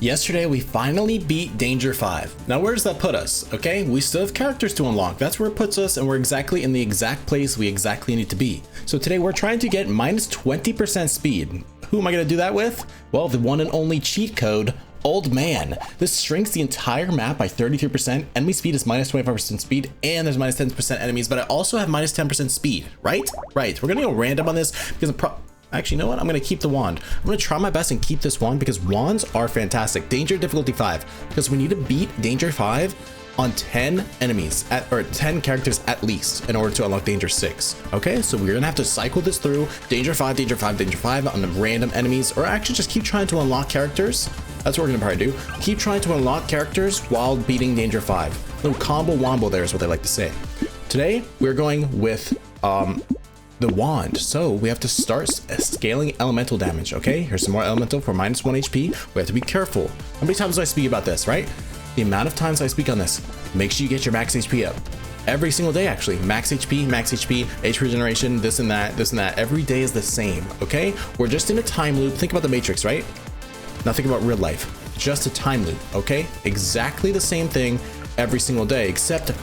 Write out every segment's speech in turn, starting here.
Yesterday, we finally beat Danger 5. Now, where does that put us? Okay, we still have characters to unlock. That's where it puts us, and we're exactly in the exact place we exactly need to be. So today, we're trying to get minus 20% speed. Who am I going to do that with? Well, the one and only cheat code, Old Man. This shrinks the entire map by 33%. Enemy speed is minus 25% speed, and there's minus 10% enemies, but I also have minus 10% speed, right? Right. We're going to go random on this because actually, you know what? I'm going to keep the wand. I'm going to try my best and keep this wand because wands are fantastic. Danger difficulty 5, because we need to beat Danger 5 on 10 enemies or 10 characters at least in order to unlock Danger 6. Okay, so we're going to have to cycle this through Danger 5, Danger 5, Danger 5 on the random enemies, or actually just keep trying to unlock characters. That's what we're going to probably do. Keep trying to unlock characters while beating Danger 5. Little combo wombo there is what they like to say. Today, we're going with the wand, so we have to start scaling elemental damage. Okay, here's some more elemental for minus 1 HP. We have to be careful. How many times do I speak about this, right? The amount of times I speak on this. Make sure you get your max HP up every single day. Actually, max HP, HP regeneration, this and that. Every day is the same. Okay, we're just in a time loop. Think about the Matrix, right? Now think about real life. Just a time loop. Okay, exactly the same thing every single day, except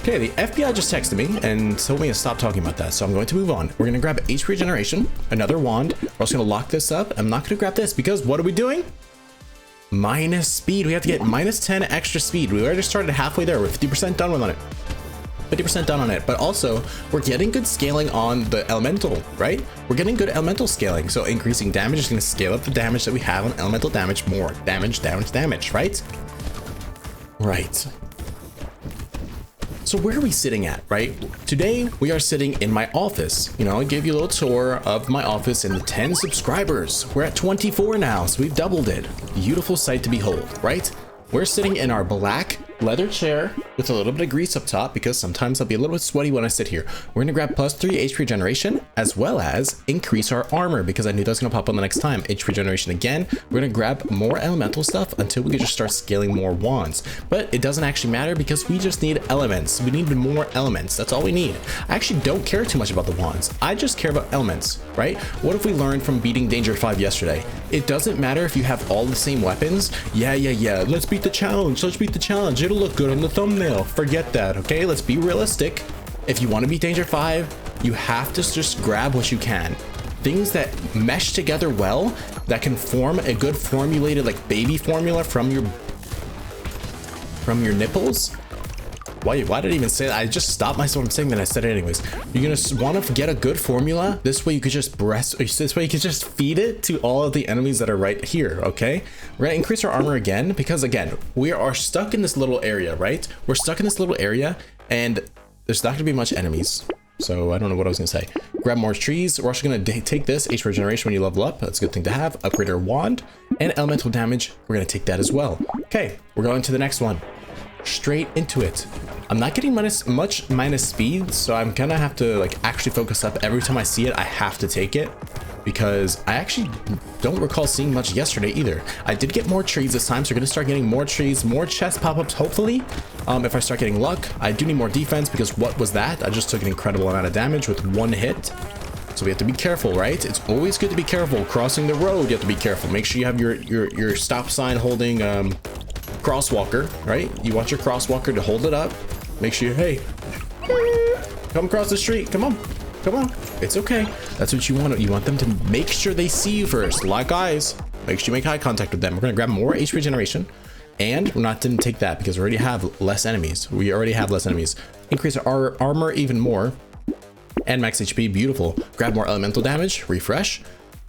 okay, the FBI just texted me and told me to stop talking about that, so I'm going to move on. We're going to grab HP regeneration, another wand. We're also going to lock this up. I'm not going to grab this because what are we doing? Minus speed. We have to get minus 10 extra speed. We already started halfway there. We're 50% done on it. 50% done on it, but also we're getting good scaling on the elemental, right? We're getting good elemental scaling, so increasing damage is going to scale up the damage that we have on elemental damage. More damage, right? Right. So where are we sitting at, right? Today, we are sitting in my office. You know, I gave you a little tour of my office and the 10 subscribers. We're at 24 now, so we've doubled it. Beautiful sight to behold, right? We're sitting in our black leather chair with a little bit of grease up top because sometimes I'll be a little bit sweaty when I sit here. We're gonna grab plus 3 HP regeneration as well as increase our armor because I knew that was gonna pop on the next time. HP regeneration again. We're gonna grab more elemental stuff until we can just start scaling more wands. But it doesn't actually matter because we just need elements. We need more elements. That's all we need. I actually don't care too much about the wands. I just care about elements, right? What if we learned from beating Danger 5 yesterday? It doesn't matter if you have all the same weapons. Yeah. Let's beat the challenge. It'll look good on the thumbnail. Forget that, okay? Let's be realistic. If you want to beat Danger 5, you have to just grab what you can. Things that mesh together well, that can form a good formulated like baby formula from your nipples. Why did I even say that? I just stopped myself from saying that. I said it anyways. You're gonna want to get a good formula. This way you could just feed it to all of the enemies that are right here. Okay, we're gonna increase our armor again because again we are stuck in this little area, right? We're stuck in this little area and there's not gonna be much enemies. So I don't know what I was gonna say. Grab more trees. We're also gonna take this HP regeneration when you level up. That's a good thing to have. Upgrade our wand and elemental damage. We're gonna take that as well. Okay, we're going to the next one. Straight into it. I'm not getting much minus speed, so I'm gonna have to like actually focus up. Every time I see it, I have to take it because I actually don't recall seeing much yesterday either. I did get more trees this time, so we're gonna start getting more trees, more chest pop-ups hopefully. If I start getting luck. I do need more defense because what was that? I just took an incredible amount of damage with one hit. So we have to be careful, right? It's always good to be careful. Crossing the road, you have to be careful. Make sure you have your stop sign holding crosswalker, right? You want your crosswalker to hold it up. Make sure hey, come across the street. Come on. It's okay. That's what you want. You want them to make sure they see you first. Lock eyes. Make sure you make eye contact with them. We're gonna grab more HP regeneration, and we're not didn't take that because we already have less enemies. Increase our armor even more, and max HP. Beautiful. Grab more elemental damage. Refresh.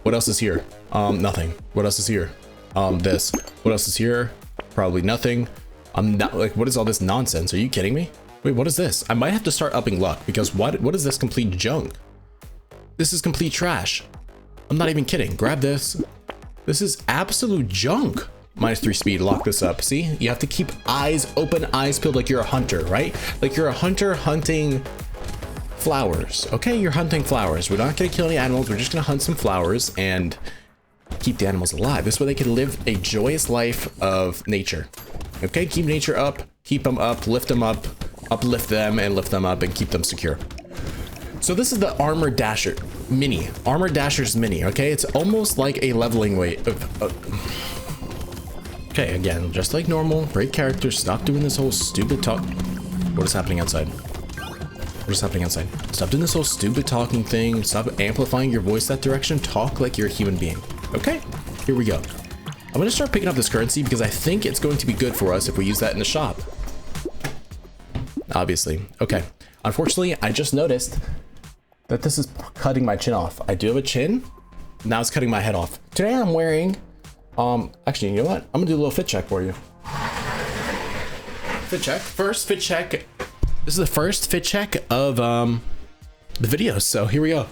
What else is here? Nothing. What else is here? This. What else is here? Probably nothing. I'm not like, what is all this nonsense? Are you kidding me? Wait, what is this? I might have to start upping luck because what is this complete junk? This is complete trash. I'm not even kidding. Grab this. This is absolute junk. Minus 3 speed, lock this up. See, you have to keep eyes open, eyes peeled like you're a hunter, right? Like you're a hunter hunting flowers. Okay, you're hunting flowers. We're not gonna kill any animals. We're just gonna hunt some flowers and keep the animals alive. This way they can live a joyous life of nature. Okay, keep nature up, keep them up, lift them up, uplift them and lift them up and keep them secure. So this is the armor dasher. mini. Armor Dasher's mini, okay? It's almost like a leveling weight of... Okay, again, just like normal, great character. Stop doing this whole stupid talk. What is happening outside? What is happening outside? Stop doing this whole stupid talking thing. Stop amplifying your voice that direction. Talk like you're a human being. Okay, here we go. I'm gonna start picking up this currency because I think it's going to be good for us if we use that in the shop. Obviously. Okay. Unfortunately, I just noticed that this is cutting my chin off. I do have a chin. Now it's cutting my head off. Today I'm wearing, actually, you know what? I'm gonna do a little fit check for you. Fit check. First fit check. This is the first fit check of the video. So here we go.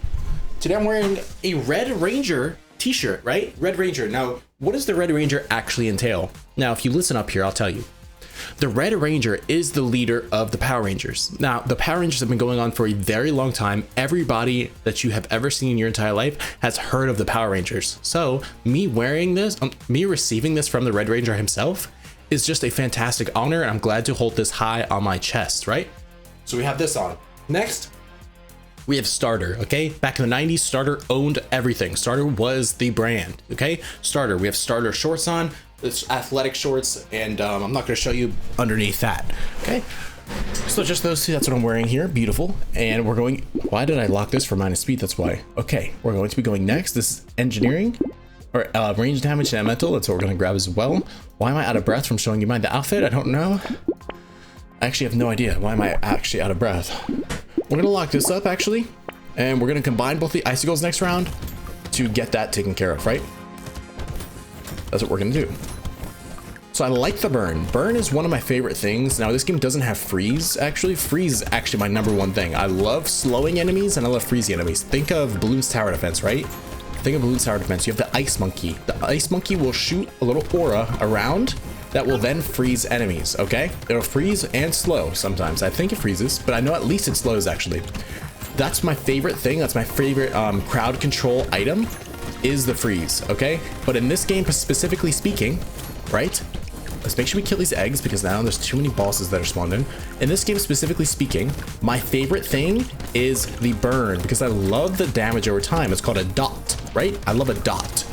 Today I'm wearing a Red Ranger t-shirt, right? Red Ranger. Now, what does the Red Ranger actually entail? Now, if you listen up here, I'll tell you. The Red Ranger is the leader of the Power Rangers. Now, the Power Rangers have been going on for a very long time. Everybody that you have ever seen in your entire life has heard of the Power Rangers. So me wearing this, me receiving this from the Red Ranger himself is just a fantastic honor. And I'm glad to hold this high on my chest, right? So we have this on. Next, we have Starter, okay? Back in the 90s, Starter owned everything. Starter was the brand, okay? Starter, we have Starter shorts on. It's athletic shorts, and I'm not going to show you underneath that. Okay, so just those two, that's what I'm wearing here. Beautiful. And we're going, why did I lock this for minus speed? That's why. Okay, we're going to be going next. This is engineering or range damage and elemental. That's what we're going to grab as well. Why am I out of breath from showing you the outfit? I don't know. I actually have no idea. Why am I actually out of breath? We're going to lock this up actually, and we're going to combine both the icicles next round to get that taken care of, right? That's what we're gonna do. So I like the burn. Burn is one of my favorite things. Now this game doesn't have freeze, actually. Freeze is actually my #1 thing. I love slowing enemies and I love freezing enemies. Think of Balloon's tower defense, right? Think of Balloon's tower defense. You have the ice monkey. The ice monkey will shoot a little aura around that will then freeze enemies, okay? It'll freeze and slow sometimes. I think it freezes, but I know at least it slows actually. That's my favorite thing. That's my favorite crowd control item. Is the freeze, okay? But in this game, specifically speaking, right? Let's make sure we kill these eggs because now there's too many bosses that are spawned in. In this game, specifically speaking, my favorite thing is the burn because I love the damage over time. It's called a dot, right? I love a dot.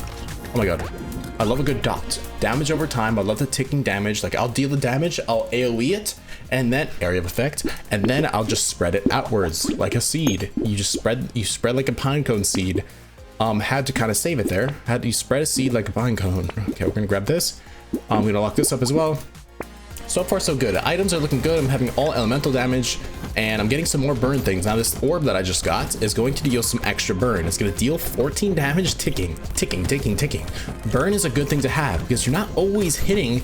Oh my God. I love a good dot. Damage over time. I love the ticking damage. Like I'll deal the damage, I'll AoE it, and then area of effect, and then I'll just spread it outwards like a seed. You spread like a pine cone seed. Had to kind of save it there. Had to spread a seed like a pine cone. Okay, we're gonna grab this. I'm gonna lock this up as well. So far so good. Items are looking good. I'm having all elemental damage and I'm getting some more burn things. Now this orb that I just got is going to deal some extra burn. It's gonna deal 14 damage ticking. Burn is a good thing to have because you're not always hitting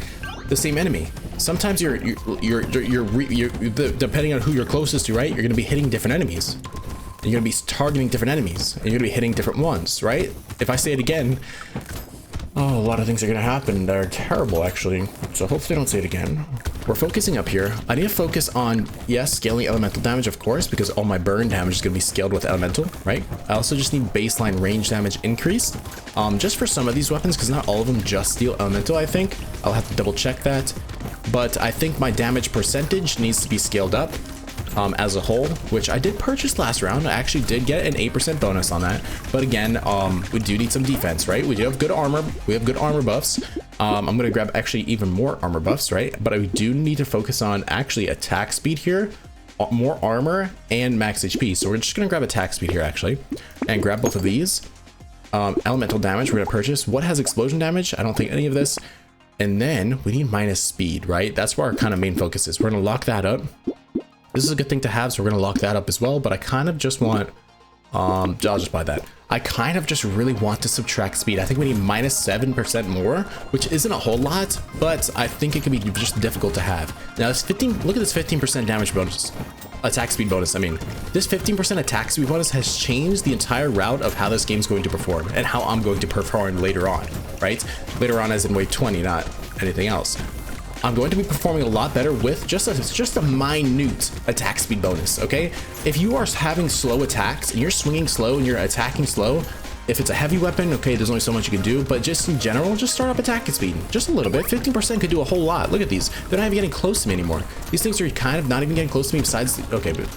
the same enemy. Sometimes you're depending on who you're closest to, right? You're gonna be hitting different enemies. You're gonna be targeting different enemies and you're gonna be hitting different ones, right? If I say it again, oh, a lot of things are gonna happen that are terrible actually. So hopefully I don't say it again. We're focusing up here. I need to focus on, yes, scaling elemental damage, of course, because all my burn damage is gonna be scaled with elemental, right? I also just need baseline range damage increased, just for some of these weapons, because not all of them just deal elemental, I think. I'll have to double check that. But I think my damage percentage needs to be scaled up. As a whole, which I did purchase last round. I actually did get an 8% bonus on that. But again, we do need some defense, right? We do have good armor. We have good armor buffs. I'm going to grab actually even more armor buffs, right? But I do need to focus on actually attack speed here, more armor, and max HP. So we're just going to grab attack speed here actually, and grab both of these. Elemental damage we're going to purchase. What has explosion damage? I don't think any of this. And then we need minus speed, right? That's where our kind of main focus is. We're going to lock that up. This is a good thing to have, so we're gonna lock that up as well, but I kind of just want, I'll just buy that. I kind of just really want to subtract speed. I think we need minus 7% more, which isn't a whole lot, but I think it can be just difficult to have. Now this 15, look at this 15% damage bonus, attack speed bonus. I mean, this 15% attack speed bonus has changed the entire route of how this game's going to perform and how I'm going to perform later on, right? Later on as in wave 20, not anything else. I'm going to be performing a lot better with just a minute attack speed bonus, okay? If you are having slow attacks and you're swinging slow and you're attacking slow, if it's a heavy weapon, okay, there's only so much you can do, but just in general, just start up attacking speed. Just a little bit. 15% could do a whole lot. Look at these. They're not even getting close to me anymore. These things are kind of not even getting close to me besides the, okay, but...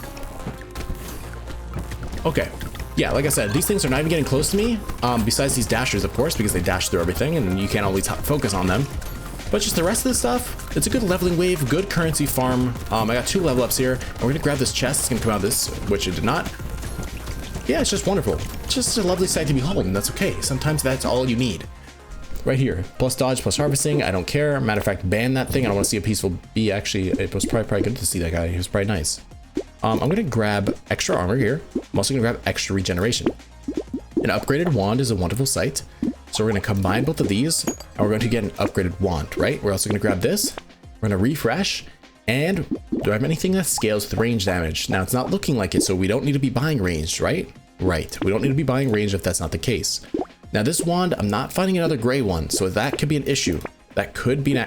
Okay. yeah, like I said, these things are not even getting close to me. Besides these dashers, of course, because they dash through everything and you can't always focus on them. But just the rest of the stuff, it's a good leveling wave, good currency farm. I got 2 level ups here, and we're gonna grab this chest. It's gonna come out of this, which it did not. Yeah, it's just wonderful. It's just a lovely sight to behold, and that's okay. Sometimes that's all you need. Right here, plus dodge, plus harvesting. I don't care. Matter of fact, ban that thing. I don't want to see a peaceful bee. Actually, it was probably good to see that guy. He was probably nice. I'm gonna grab extra armor here. I'm also gonna grab extra regeneration. An upgraded wand is a wonderful sight. So we're gonna combine both of these, and we're going to get an upgraded wand, right? We're also gonna grab this. We're gonna refresh, and do I have anything that scales with range damage? Now it's not looking like it, so we don't need to be buying ranged, right? Right, we don't need to be buying ranged if that's not the case. Now this wand, I'm not finding another gray one, so that could be an issue. That could be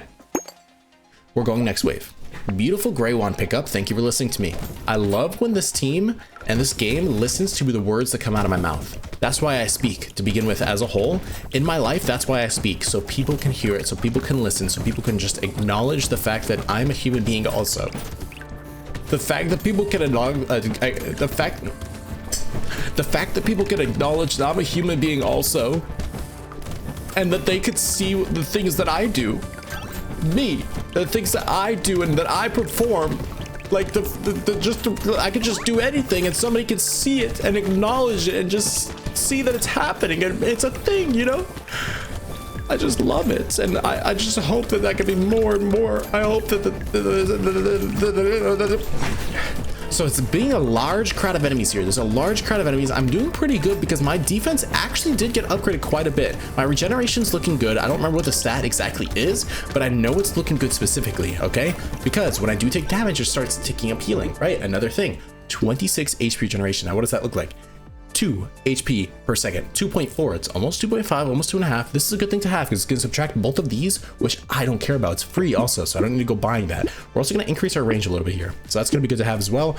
we're going next wave. Beautiful gray wand pickup. Thank you for listening to me. I love when this team and this game listens to the words that come out of my mouth. That's why I speak to begin with as a whole. In my life, that's why I speak, so people can hear it, so people can listen, so people can just acknowledge the fact that I'm a human being also. The fact that people can acknowledge, the fact that people can acknowledge that I'm a human being also, and that they could see the things that I do. Me, the things that I do and that I perform, like I could just do anything and somebody could see it and acknowledge it and just see that it's happening and it's a thing, you know? I just love it, and I just hope that that can be more and more. I hope that so it's being a large crowd of enemies here. There's a large crowd of enemies. I'm doing pretty good because my defense actually did get upgraded quite a bit. My regeneration's looking good. I don't remember what the stat exactly is, but I know it's looking good specifically, okay? Because when I do take damage, it starts ticking up healing, right? Another thing, 26 HP regeneration. Now, what does that look like? 2 HP per second, 2.4. It's almost 2.5, almost 2.5. This is a good thing to have because it's going to subtract both of these, which I don't care about. It's free also, so I don't need to go buying that. We're also going to increase our range a little bit here, so that's going to be good to have as well.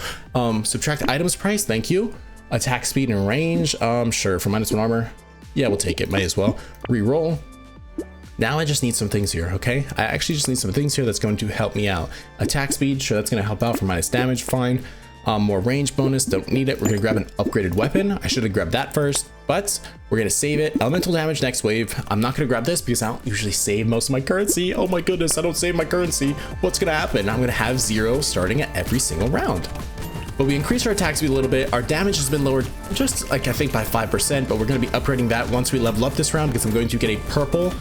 Subtract items price, thank you. Attack speed and range, sure, for -1 armor. Yeah, we'll take it, might as well. Reroll. Now I just need some things here, okay? I actually just need some things here that's going to help me out. Attack speed, sure, that's going to help out for minus damage, fine. More range bonus, don't need it. We're gonna grab an upgraded weapon. I should have grabbed that first, but we're gonna save it. Elemental damage next wave. I'm not gonna grab this because I don't usually save most of my currency. Oh my goodness, I don't save my currency. What's gonna happen? I'm gonna have 0 starting at every single round. But we increased our attack speed a little bit. Our damage has been lowered just like I think by 5%, but we're gonna be upgrading that once we level up this round because I'm going to get a purple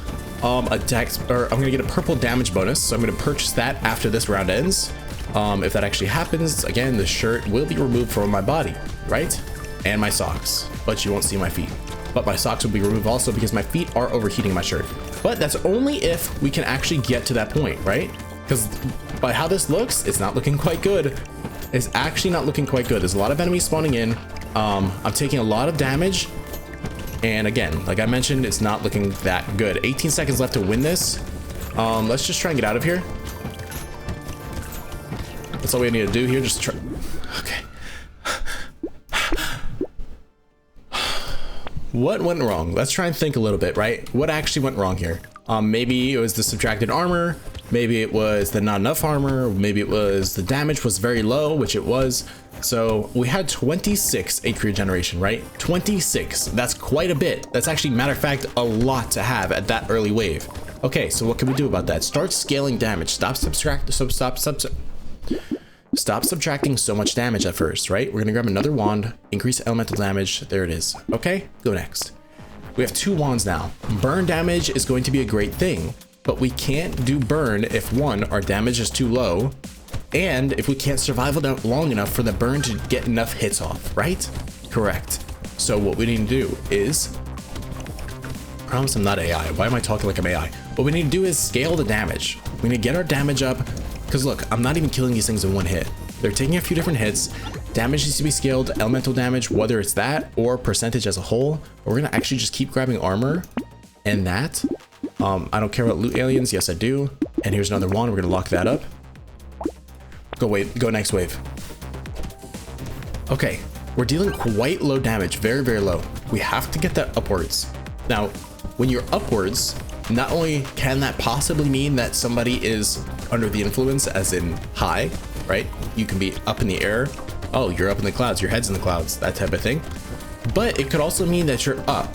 attack, or I'm gonna get a purple damage bonus. So I'm gonna purchase that after this round ends. If that actually happens, again, the shirt will be removed from my body, right? And my socks, but you won't see my feet. But my socks will be removed also because my feet are overheating my shirt. But that's only if we can actually get to that point, right? Because by how this looks, it's not looking quite good. It's actually not looking quite good. There's a lot of enemies spawning in. I'm taking a lot of damage. And again, like I mentioned, it's not looking that good. 18 seconds left to win this. Let's just try and get out of here. That's all we need to do here, just try. Okay. What went wrong? Let's try and think a little bit, right? What actually went wrong here? Maybe it was the subtracted armor. Maybe it was the not enough armor. Maybe it was the damage was very low, which it was. So we had 26 HP regeneration, right? 26, that's quite a bit. That's actually, matter of fact, a lot to have at that early wave. Okay, so what can we do about that? Start scaling damage. Stop subtracting so much damage at first, right? We're gonna grab another wand, increase elemental damage. There it is. Okay, go next. We have 2 wands now. Burn damage is going to be a great thing, but we can't do burn if 1, our damage is too low, and if we can't survive it long enough for the burn to get enough hits off, right? Correct. So what we need to do is, I promise I'm not AI. Why am I talking like I'm AI? What we need to do is scale the damage. We need to get our damage up. Because look, I'm not even killing these things in 1 hit. They're taking a few different hits. Damage needs to be scaled, elemental damage, whether it's that or percentage as a whole. But we're gonna actually just keep grabbing armor and that. I don't care about loot aliens. Yes, I do. And here's another one. We're gonna lock that up. Go next wave. Okay, we're dealing quite low damage, very, very low. We have to get that upwards. Now, when you're upwards, not only can that possibly mean that somebody is under the influence, as in high, right? You can be up in the air. Oh, you're up in the clouds, your head's in the clouds, that type of thing. but it could also mean that you're up,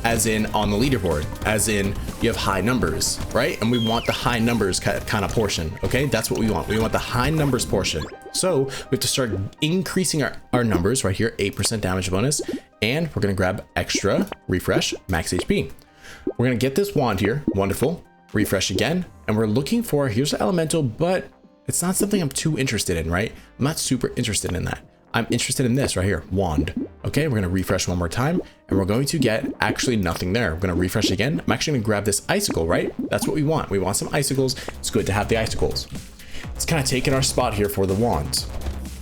as in on the leaderboard, as in you have high numbers, right? And we want the high numbers kind of portion, okay? That's what we want. We want the high numbers portion. So we have to start increasing our numbers right here, 8% damage bonus, and we're gonna grab extra, refresh, max HP. We're gonna get this wand here, wonderful, refresh again, and we're looking for, here's the elemental, but it's not something I'm too interested in, right? I'm not super interested in that. I'm interested in this right here, wand. Okay, we're gonna refresh one more time, and we're going to get actually nothing there. We're gonna refresh again. I'm actually gonna grab this icicle, right? That's what we want. We want some icicles. It's good to have the icicles. It's kind of taking our spot here for the wands.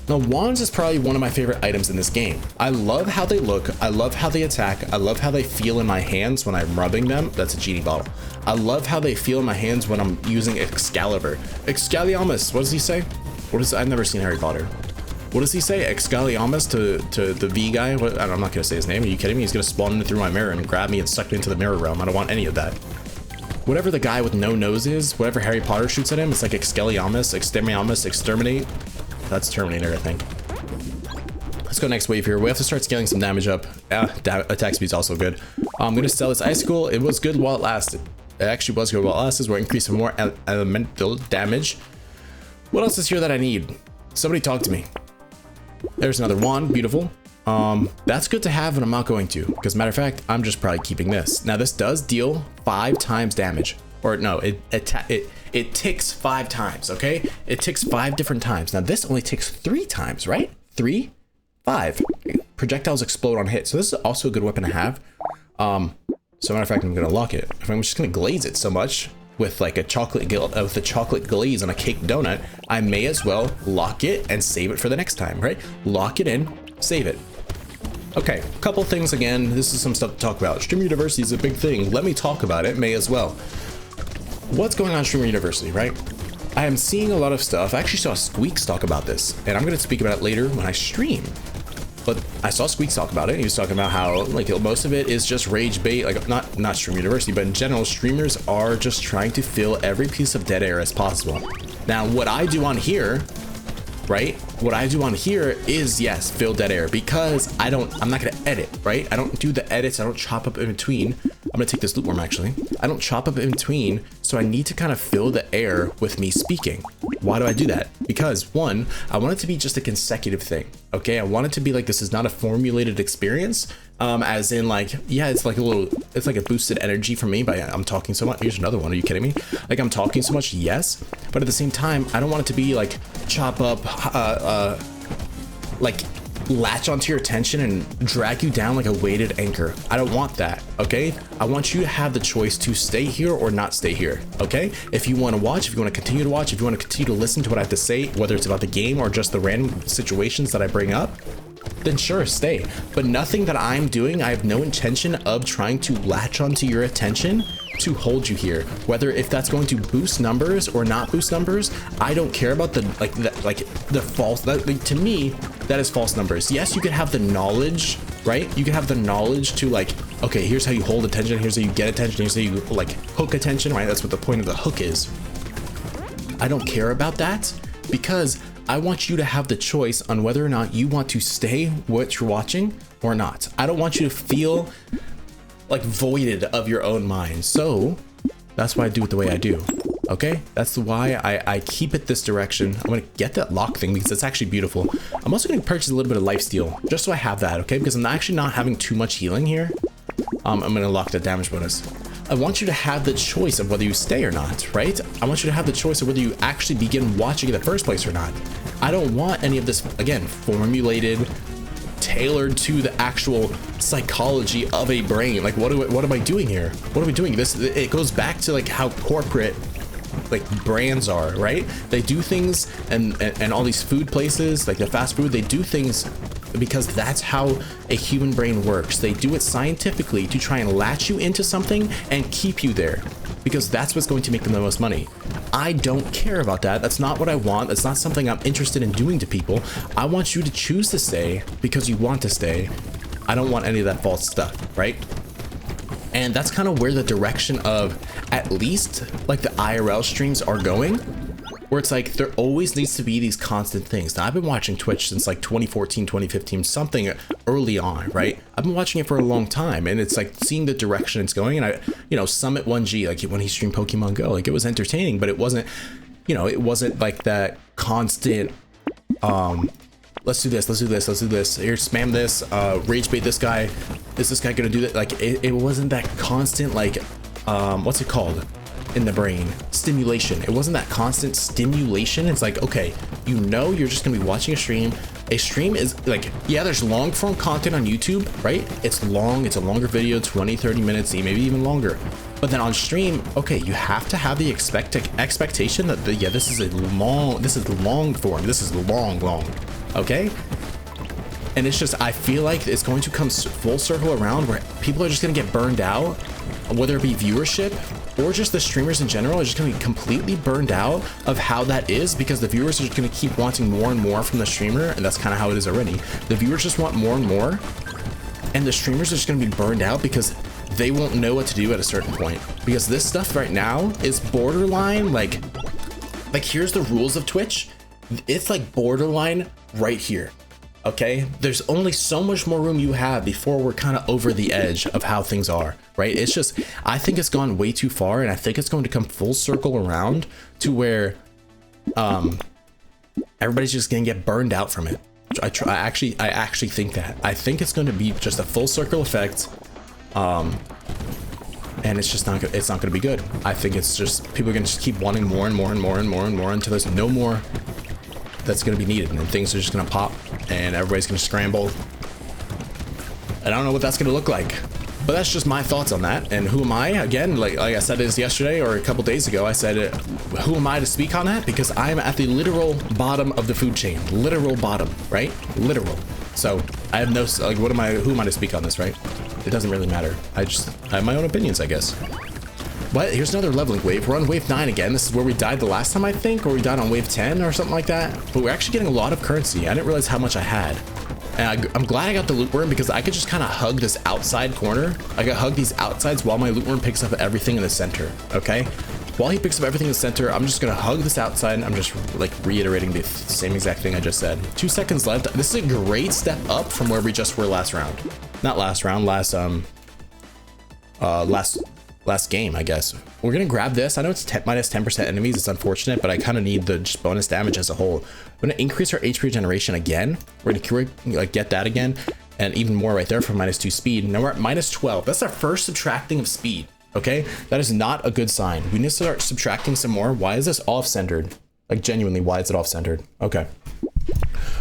Now, wands is probably one of my favorite items in this game. I love how they look. I love how they attack. I love how they feel in my hands when I'm rubbing them. That's a genie bottle. I love how they feel in my hands when I'm using Excalibur. Expelliarmus, what does he say? I've never seen Harry Potter. What does he say? Expelliarmus to the V guy? What, I'm not gonna say his name. Are you kidding me? He's gonna spawn in through my mirror and grab me and suck me into the mirror realm. I don't want any of that. Whatever the guy with no nose is, whatever Harry Potter shoots at him, it's like Expelliarmus, Exterminamus, Exterminate. That's Terminator, I think. Let's go next wave here. We have to start scaling some damage up. Attack speed's also good. I'm gonna sell this icicle. It was good while it lasted. It actually was good while it lasted. We're increasing more elemental damage. What else is here that I need? Somebody talk to me. There's another wand, beautiful. That's good to have, and I'm not going to, because matter of fact, I'm just probably keeping this. Now this does deal 5 times damage, or no, it ticks 5 times, okay? It ticks 5 different times. Now this only ticks 3 times, right? 3, 5. Projectiles explode on hit, so this is also a good weapon to have. So matter of fact, I'm gonna lock it. If I'm just gonna glaze it so much with like a chocolate glaze on a cake donut, I may as well lock it and save it for the next time, right? Lock it in, save it. Okay, couple things again. This is some stuff to talk about. Streamer University is a big thing. Let me talk about it, may as well. What's going on in Streamer University, right? I am seeing a lot of stuff. I actually saw Squeaks talk about this, and I'm gonna speak about it later when I stream. But I saw Squeaks talk about it. He was talking about how like most of it is just rage bait, like not Stream University, but in general, streamers are just trying to fill every piece of dead air as possible. Now, what I do on here, right? What I do on here is, yes, fill dead air, because I'm not gonna edit, right? I don't do the edits. I don't chop up in between. I'm gonna take this loot worm actually. I don't chop up in between, so I need to kind of fill the air with me speaking. Why do I do that? Because one, I want it to be just a consecutive thing, okay? I want it to be like, this is not a formulated experience, as in like, yeah, it's like a boosted energy for me, but I'm talking so much. Here's another one, are you kidding me? Like, I'm talking so much, yes, but at the same time, I don't want it to be like chop up, like latch onto your attention and drag you down like a weighted anchor. I don't want that, okay? I want you to have the choice to stay here or not stay here, okay? If you want to watch, if you want to continue to watch, if you want to continue to listen to what I have to say, whether it's about the game or just the random situations that I bring up, then sure, stay. But nothing that I'm doing, I have no intention of trying to latch onto your attention to hold you here. Whether if that's going to boost numbers or not boost numbers, I don't care about the the false, like, to me, that is false numbers. Yes, you could have the knowledge, right? You can have the knowledge to like, okay, here's how you hold attention, here's how you get attention, here's how you like hook attention, right? That's what the point of the hook is. I don't care about that, because I want you to have the choice on whether or not you want to stay what you're watching or not. I don't want you to feel like voided of your own mind. So that's why I do it the way I do. Okay, that's why I keep it this direction. I'm gonna get that lock thing because it's actually beautiful. I'm also gonna purchase a little bit of lifesteal just so I have that, okay? Because I'm actually not having too much healing here. I'm gonna lock that damage bonus. I want you to have the choice of whether you stay or not, right? I want you to have the choice of whether you actually begin watching in the first place or not. I don't want any of this, again, formulated, tailored to the actual psychology of a brain. Like, what am I doing here? What are we doing? It goes back to like how corporate like brands are, right? They do things, and all these food places, like the fast food, they do things because that's how a human brain works. They do it scientifically to try and latch you into something and keep you there, because that's what's going to make them the most money. I don't care about that. That's not what I want. That's not something I'm interested in doing to people. I want you to choose to stay because you want to stay. I don't want any of that false stuff, right? And that's kind of where the direction of at least like the IRL streams are going. where it's like there always needs to be these constant things. Now I've been watching Twitch since like 2014, 2015, something early on, right? I've been watching it for a long time, and it's like seeing the direction it's going. And I, you know, Summit 1G, like when he streamed Pokemon Go, like it was entertaining, but it wasn't, you know, it wasn't like that constant, let's do this, let's do this, let's do this, here, spam this, rage bait this guy, is this guy gonna do that? Like it wasn't that constant, like what's it called in the brain, stimulation. It wasn't that constant stimulation. It's like, okay, you know, you're just gonna be watching a stream. A stream is like, yeah, there's long form content on YouTube, right? It's long, it's a longer video, 20-30 minutes, maybe even longer. But then on stream, okay, you have to have the expectation that yeah, this is long form, this is long, okay? And it's just, I feel like it's going to come full circle around where people are just gonna get burned out, whether it be viewership or just the streamers in general are just gonna be completely burned out of how that is, because the viewers are just gonna keep wanting more and more from the streamer, and that's kind of how it is already. The viewers just want more and more, and the streamers are just gonna be burned out because they won't know what to do at a certain point. Because this stuff right now is borderline, like here's the rules of Twitch. It's like borderline right here. Okay, there's only so much more room you have before we're kind of over the edge of how things are, right? It's just, I think it's gone way too far, and I think it's going to come full circle around to where everybody's just gonna get burned out from it. I actually think that. I think it's going to be just a full circle effect, and it's just not gonna be good. I think it's just people are gonna just keep wanting more and more and more and more and more until there's no more that's going to be needed, and things are just going to pop and everybody's going to scramble. I don't know what that's going to look like, but that's just my thoughts on that. And who am I? Again, like I said this yesterday or a couple days ago, I said, who am I to speak on that? Because I'm at the literal bottom of the food chain, literal bottom, right? Literal. So I have no, like, who am I to speak on this, right? It doesn't really matter. I have my own opinions, I guess. But here's another leveling wave. We're on wave 9 again. This is where we died the last time, I think, or we died on wave 10 or something like that. But we're actually getting a lot of currency. I didn't realize how much I had. And I'm glad I got the loot worm, because I could just kind of hug this outside corner. I could hug these outsides while my loot worm picks up everything in the center, okay? While he picks up everything in the center, I'm just gonna hug this outside, and I'm just like reiterating the same exact thing I just said. 2 seconds left. This is a great step up from where we just were last round. Not last round, last game, I guess. We're gonna grab this. I know it's minus 10% enemies. It's unfortunate, but I kind of need the just bonus damage as a whole. I'm gonna increase our HP regeneration again. We're gonna like get that again, and even more right there for -2 speed. Now we're at -12. That's our first subtracting of speed. Okay, that is not a good sign. We need to start subtracting some more. Why is this off-centered? Like genuinely, why is it off-centered? Okay,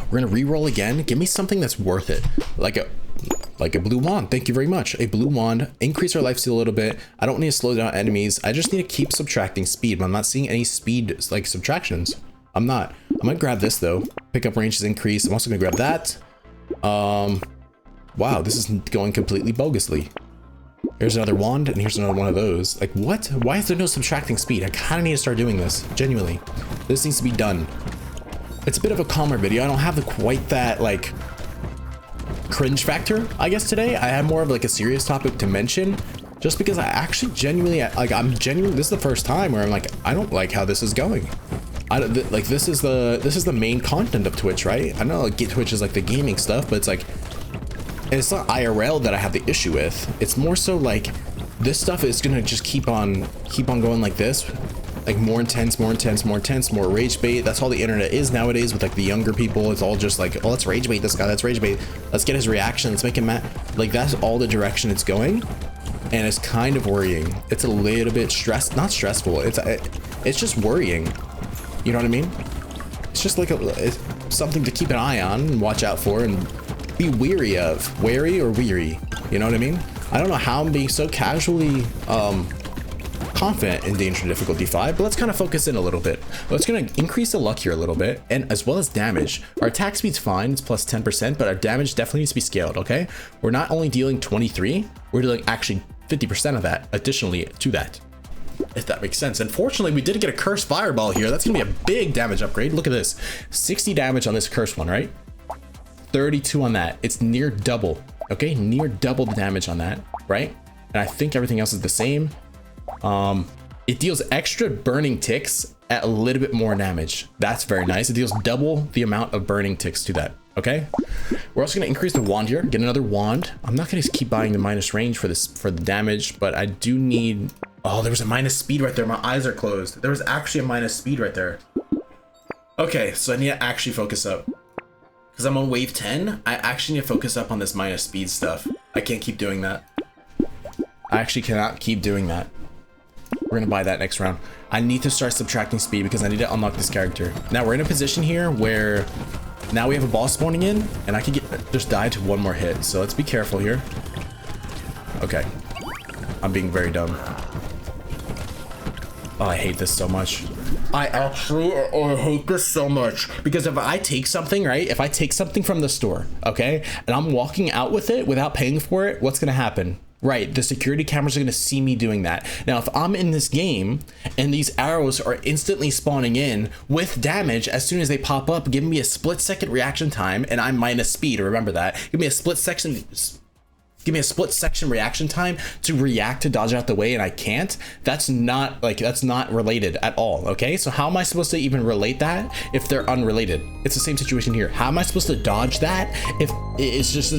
we're gonna re-roll again. Give me something that's worth it, like a blue wand. Thank you very much. A blue wand. Increase our lifesteal a little bit. I don't need to slow down enemies. I just need to keep subtracting speed, but I'm not seeing any speed like subtractions. I'm not. I'm gonna grab this though. Pickup range is increased. I'm also gonna grab that. Wow, this is going completely bogusly. Here's another wand, and here's another one of those. Like, what? Why is there no subtracting speed? I kind of need to start doing this. Genuinely, this needs to be done. It's a bit of a calmer video. I don't have quite that like cringe factor, I guess. Today I had more of like a serious topic to mention, just because I actually genuinely this is the first time where I'm like, I don't like how this is going. I don't like, this is the main content of Twitch, right? I know like Twitch is like the gaming stuff, but it's like, it's not IRL that I have the issue with. It's more so like this stuff is gonna just keep on going like this, like more intense, more rage bait. That's all the internet is nowadays with like the younger people. It's all just like, oh, let's rage bait this guy, let's rage bait, let's get his reaction, let's make him mad. Like, that's all the direction it's going, and it's kind of worrying. It's a little bit not stressful, it's just worrying, you know what I mean? It's just like it's something to keep an eye on and watch out for and be weary of. Wary or weary, you know what I mean? I don't know how I'm being so casually confident in danger difficulty 5, but let's kind of focus in a little bit. Let's gonna increase the luck here a little bit, and as well as damage. Our attack speed's fine, it's plus 10%, but our damage definitely needs to be scaled, okay? We're not only dealing 23, we're dealing actually 50% of that additionally to that, if that makes sense. Unfortunately, we did get a cursed fireball here. That's gonna be a big damage upgrade. Look at this, 60 damage on this cursed one, right? 32 on that. It's near double, okay? Near double the damage on that, right? And I think everything else is the same. It deals extra burning ticks at a little bit more damage. That's very nice. It deals double the amount of burning ticks to that. Okay, we're also going to increase the wand here, get another wand. I'm not going to keep buying the minus range for this, for the damage, but I do need... Oh, there was a minus speed right there. My eyes are closed. There was actually a minus speed right there. Okay, so I need to actually focus up. Because I'm on wave 10, I actually need to focus up on this minus speed stuff. I can't keep doing that. I actually cannot keep doing that. We're going to buy that next round. I need to start subtracting speed because I need to unlock this character. Now we're in a position here where now we have a boss spawning in and I can just die to one more hit. So let's be careful here. Okay. I'm being very dumb. Oh, I hate this so much. I hate this so much because if I take something, right? If I take something from the store, okay, and I'm walking out with it without paying for it, what's going to happen? Right, the security cameras are going to see me doing that. Now, if I'm in this game and these arrows are instantly spawning in with damage as soon as they pop up, giving me a split-second reaction time, and I'm minus speed, remember that. Give me a split-section reaction time to react to dodge out the way, and I can't. That's not related at all. Okay, so how am I supposed to even relate that if they're unrelated? It's the same situation here. How am I supposed to dodge that if it's just